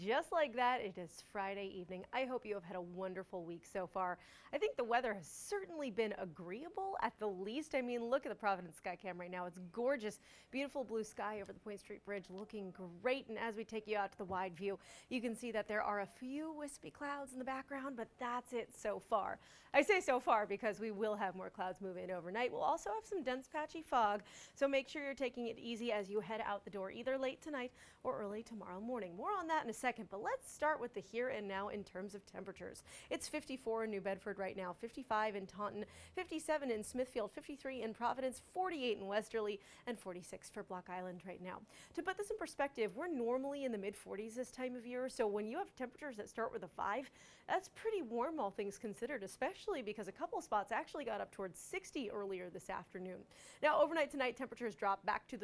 Just like that, it is Friday evening. I hope you have had a wonderful week so far. I think the weather has certainly been agreeable at the least. I mean, look at the Providence Skycam right now. It's gorgeous, beautiful blue sky over the Point Street Bridge, looking great. And as we take you out to the wide view, you can see that there are a few wispy clouds in the background, but that's it so far. I say so far because we will have more clouds move in overnight. We'll also have some dense patchy fog, so make sure you're taking it easy as you head out the door either late tonight or early tomorrow morning. More on that in a second, but let's start with the here and now in terms of temperatures. It's 54 in New Bedford right now, 55 in Taunton, 57 in Smithfield, 53 in Providence, 48 in Westerly, and 46 for Block Island right now. To put this in perspective, we're normally in the mid-40s this time of year, so when you have temperatures that start with a 5, that's pretty warm all things considered, especially because a couple spots actually got up towards 60 earlier this afternoon. Now overnight tonight, temperatures drop back through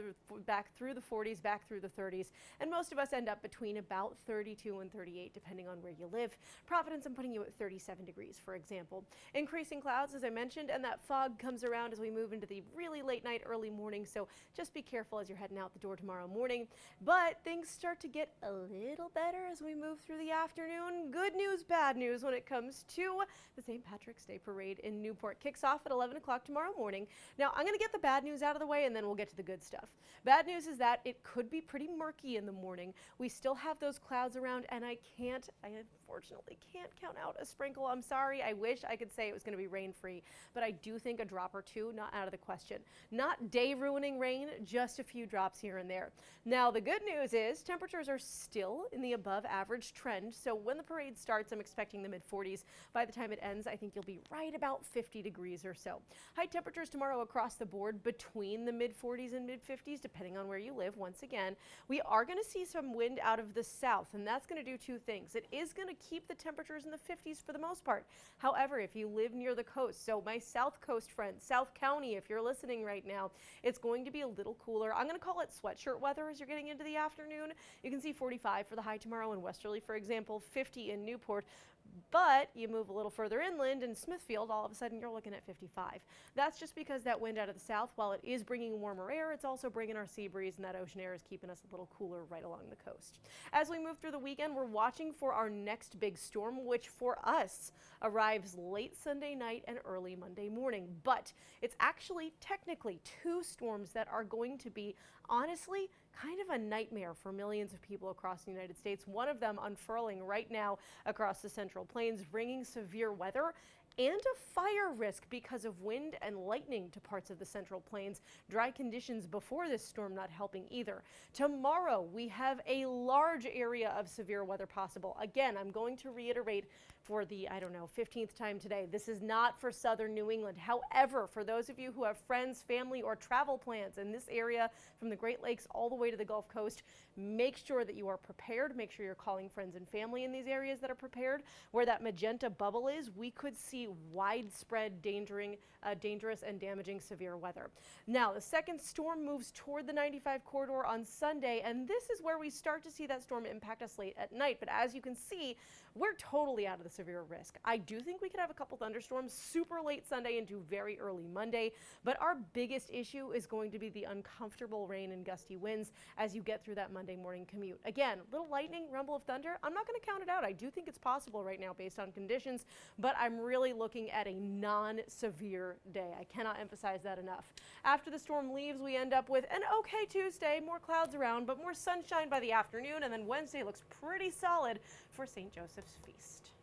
the 40s, back through the 30s, and most of us end up between about 32 and 38 depending on where you live. Providence, I'm putting you at 37 degrees, for example. Increasing clouds, as I mentioned, and that fog comes around as we move into the really late night, early morning, so just be careful as you're heading out the door tomorrow morning. But things start to get a little better as we move through the afternoon. Good news, bad news when it comes to the St. Patrick's Day Parade in Newport. Kicks off at 11 o'clock tomorrow morning. Now, I'm going to get the bad news out of the way and then we'll get to the good stuff. Bad news is that it could be pretty murky in the morning. We still have those clouds around, and I unfortunately can't count out a sprinkle. I'm sorry. I wish I could say it was going to be rain free, but I do think a drop or two, not out of the question. Not day ruining rain, just a few drops here and there. Now, the good news is temperatures are still in the above average trend. So when the parade starts, I'm expecting the mid 40s. By the time it ends, I think you'll be right about 50 degrees or so. High temperatures tomorrow across the board between the mid 40s and mid 50s, depending on where you live. Once again, we are going to see some wind out of the south, and that's going to do two things. It is going to keep the temperatures in the 50s for the most part. However, if you live near the coast, so my South Coast friends, South County, if you're listening right now, it's going to be a little cooler. I'm going to call it sweatshirt weather as you're getting into the afternoon. You can see 45 for the high tomorrow in Westerly, for example, 50 in Newport. But you move a little further inland in Smithfield, all of a sudden you're looking at 55. That's just because that wind out of the south, while it is bringing warmer air, it's also bringing our sea breeze, and that ocean air is keeping us a little cooler right along the coast. As we move through the weekend, we're watching for our next big storm, which for us arrives late Sunday night and early Monday morning. But it's actually technically two storms that are going to be, honestly, kind of a nightmare for millions of people across the United States. One of them unfurling right now across the Central Plains, bringing severe weather and a fire risk because of wind and lightning to parts of the Central Plains. Dry conditions before this storm not helping either. Tomorrow, we have a large area of severe weather possible. Again, I'm going to reiterate for the, 15th time today, this is not for southern New England. However, for those of you who have friends, family, or travel plans in this area from the Great Lakes all the way to the Gulf Coast, make sure that you are prepared. Make sure you're calling friends and family in these areas that are prepared. Where that magenta bubble is, we could see widespread dangerous and damaging severe weather. Now, the second storm moves toward the 95 corridor on Sunday, and this is where we start to see that storm impact us late at night. But as you can see, we're totally out of the severe risk. I do think we could have a couple thunderstorms super late Sunday into very early Monday, but our biggest issue is going to be the uncomfortable rain and gusty winds as you get through that Monday morning commute. Again, little lightning, rumble of thunder. I'm not going to count it out. I do think it's possible right now based on conditions, but I'm really looking at a non-severe day. I cannot emphasize that enough. After the storm leaves, we end up with an okay Tuesday, more clouds around, but more sunshine by the afternoon, and then Wednesday looks pretty solid for St. Joseph's Feast.